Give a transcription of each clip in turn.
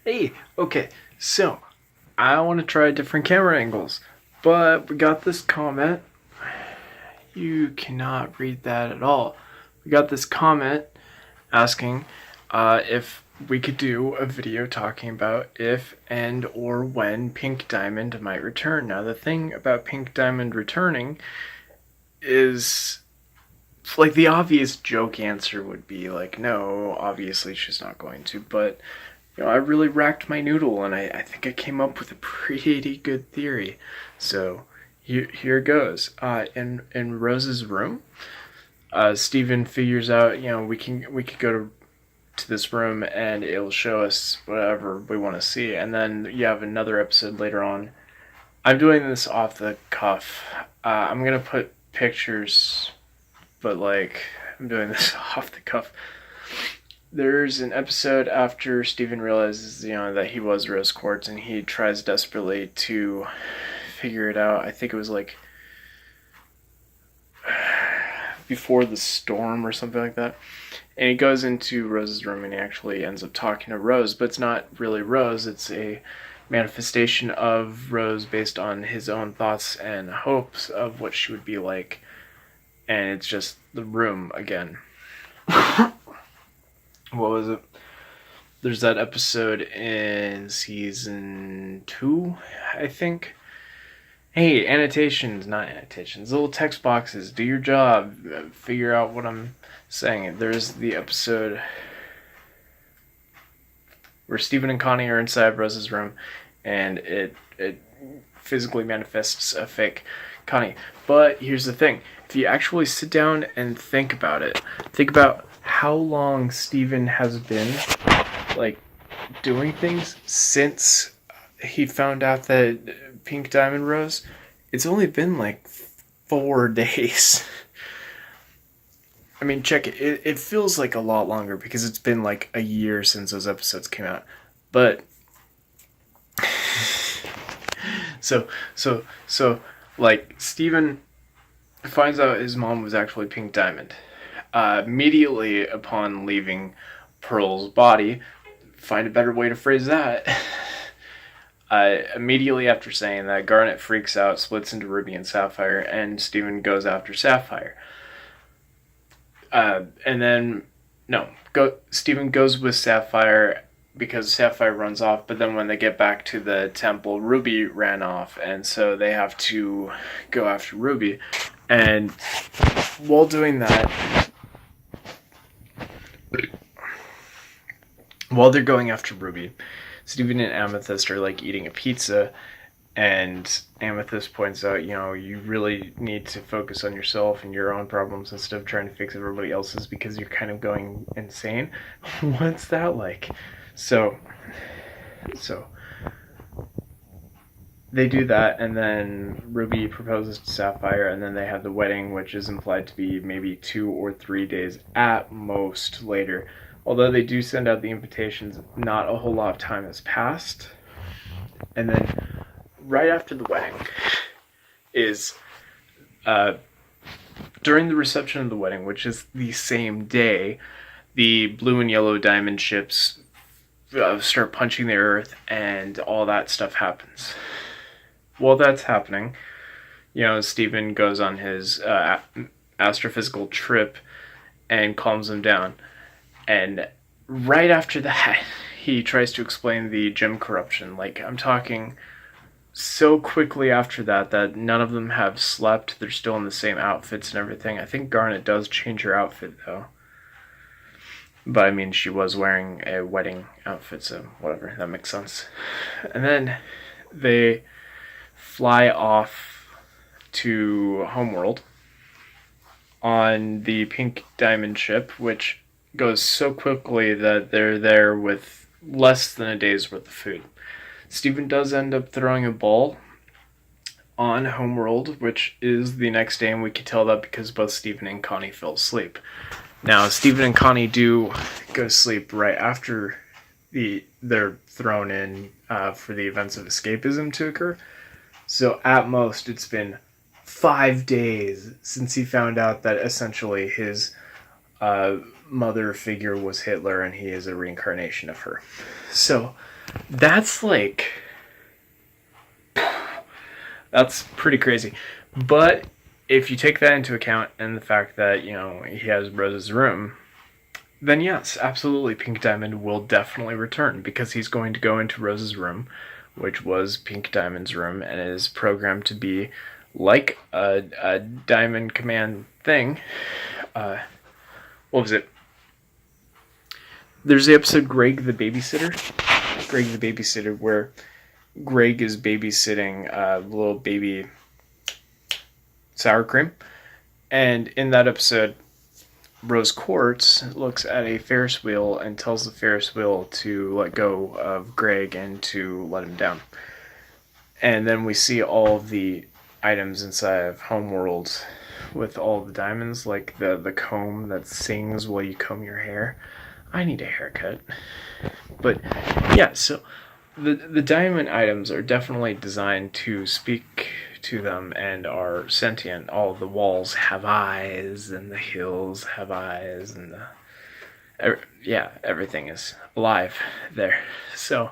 Hey, okay, so I want to try different camera angles, but we got this comment. You cannot read that at all. We got this comment asking if we could do a video talking about if and or when Pink Diamond might return. Now, the thing about Pink Diamond returning is like the obvious joke answer would be like, no, obviously she's not going to, but I really racked my noodle and I think I came up with a pretty good theory. So here goes. In Rose's room, Steven figures out, we could go to this room and it'll show us whatever we want to see. And then you have another episode later on. I'm doing this off the cuff. I'm gonna put pictures, but like I'm doing this off the cuff. There's an episode after Steven realizes, that he was rose quartz, and he tries desperately to figure it out. I think it was like before the storm or something like that. And he goes into Rose's room and he actually ends up talking to Rose, but it's not really Rose, it's a manifestation of Rose based on his own thoughts and hopes of what she would be like. And it's just the room again. What was it? There's that episode in season 2, I think. Hey, annotations, not annotations, little text boxes, do your job, figure out what I'm saying. There's the episode where Steven and Connie are inside Rose's room, and it physically manifests a fake Connie. But here's the thing. If you actually sit down and think about it, think about how long Steven has been, like, doing things since he found out that Pink Diamond Rose. It's only been, like, 4 days. I mean, check it. It feels like a lot longer because it's been, like, a year since those episodes came out. But so like Steven finds out his mom was actually Pink Diamond. Immediately upon leaving Pearl's body, find a better way to phrase that. Immediately after saying that, Garnet freaks out, splits into Ruby and Sapphire, and Steven goes after Sapphire. And then, Steven goes with Sapphire because Sapphire runs off, but then when they get back to the temple, Ruby ran off, and so they have to go after Ruby. And while doing that, while they're going after Ruby, Steven and Amethyst are like eating a pizza, and Amethyst points out, you really need to focus on yourself and your own problems instead of trying to fix everybody else's because you're kind of going insane. What's that like? So they do that, and then Ruby proposes to Sapphire, and then they have the wedding, which is implied to be maybe 2 or 3 days at most later. Although they do send out the invitations, not a whole lot of time has passed. And then right after the wedding is during the reception of the wedding, which is the same day, the blue and yellow diamond ships start punching the earth, and all that stuff happens. While that's happening, Steven goes on his astrophysical trip and calms him down. And right after that, he tries to explain the gem corruption. Like, I'm talking so quickly after that none of them have slept. They're still in the same outfits and everything. I think Garnet does change her outfit, though. But, I mean, she was wearing a wedding outfit, so whatever. That makes sense. And then they fly off to Homeworld on the Pink Diamond ship, which goes so quickly that they're there with less than a day's worth of food. Steven does end up throwing a ball on Homeworld, which is the next day, and we can tell that because both Steven and Connie fell asleep. Now, Steven and Connie do go to sleep right after they're thrown in for the events of escapism to occur. So at most, it's been 5 days since he found out that essentially his mother figure was Hitler and he is a reincarnation of her. So That's like... That's pretty crazy. But if you take that into account and the fact that, you know, he has Rose's room, then yes, absolutely, Pink Diamond will definitely return because he's going to go into Rose's room, which was Pink Diamond's room, and is programmed to be like a Diamond Command thing. What was it? There's the episode Greg the Babysitter. Greg the Babysitter, where Greg is babysitting little baby sour cream. And in that episode, Rose Quartz looks at a Ferris wheel and tells the Ferris wheel to let go of Greg and to let him down. And then we see all of the items inside of Homeworld with all the diamonds, like the comb that sings while you comb your hair. I need a haircut. But yeah, so the diamond items are definitely designed to speak to them and are sentient. All the walls have eyes, and the hills have eyes, and everything is alive there. So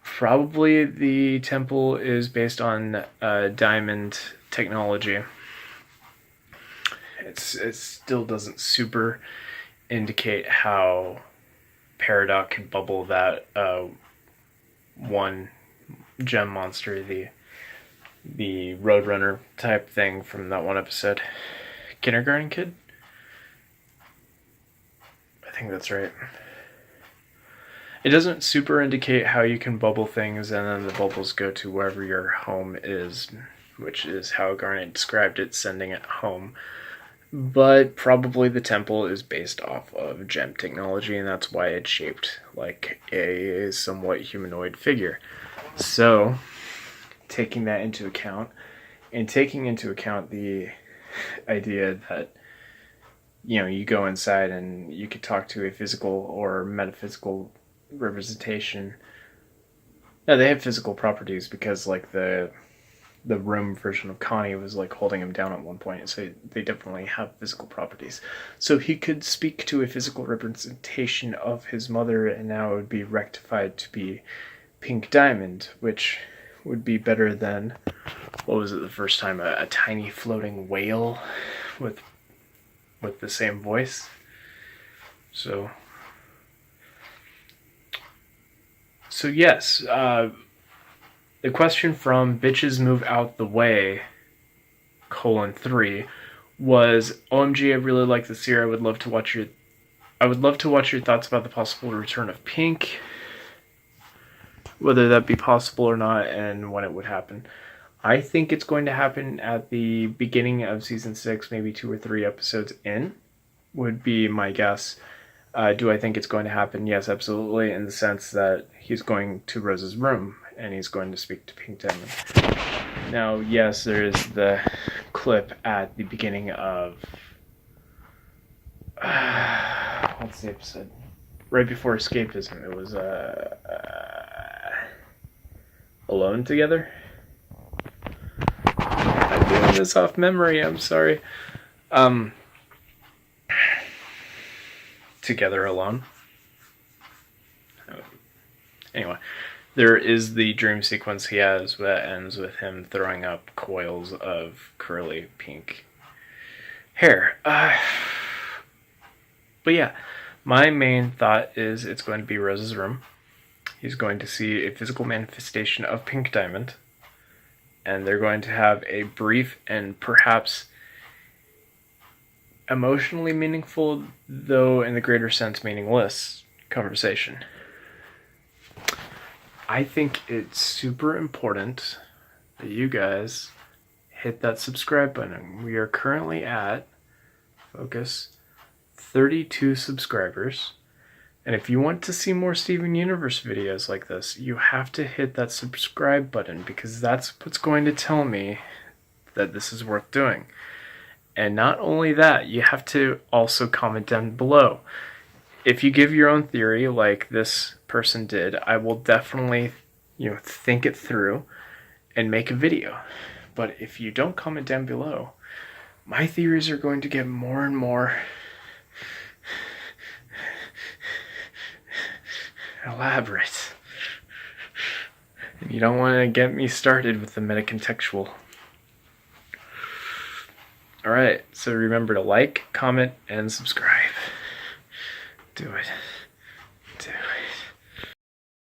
probably the temple is based on diamond technology. It still doesn't super indicate how Peridot can bubble that one gem monster, the Roadrunner type thing from that one episode. Kindergarten Kid? I think that's right. It doesn't super indicate how you can bubble things and then the bubbles go to wherever your home is, which is how Garnet described it, sending it home. But probably the temple is based off of gem technology, and that's why it's shaped like a somewhat humanoid figure. So, taking that into account, and taking into account the idea that, you know, you go inside and you could talk to a physical or metaphysical representation. No, they have physical properties because, like, the room version of Connie was like holding him down at one point, so they definitely have physical properties. So he could speak to a physical representation of his mother, and now it would be rectified to be Pink Diamond, which would be better than, what was it the first time, a tiny floating whale with the same voice. So yes, the question from Bitches Move Out the Way, :3, was, OMG, I really like this year. I would love to watch your thoughts about the possible return of Pink, whether that be possible or not, and when it would happen. I think it's going to happen at the beginning of season 6, maybe 2 or 3 episodes in, would be my guess. Do I think it's going to happen? Yes, absolutely, in the sense that he's going to Rose's room and he's going to speak to Pink Diamond. Now, yes, there is the clip at the beginning of what's the episode? Right before Escapism. It was Alone Together. I'm doing this off memory. I'm sorry. Together Alone. Anyway, there is the dream sequence he has that ends with him throwing up coils of curly pink hair. But yeah, my main thought is it's going to be Rose's room. He's going to see a physical manifestation of Pink Diamond, and they're going to have a brief and perhaps emotionally meaningful, though in the greater sense meaningless, conversation. I think it's super important that you guys hit that subscribe button. We are currently at, focus, 32 subscribers. And if you want to see more Steven Universe videos like this, you have to hit that subscribe button, because that's what's going to tell me that this is worth doing. And not only that, you have to also comment down below. If you give your own theory like this person did, I will definitely, think it through and make a video. But if you don't comment down below, my theories are going to get more and more elaborate. And you don't want to get me started with the metacontextual. Alright, so remember to like, comment, and subscribe. Do it.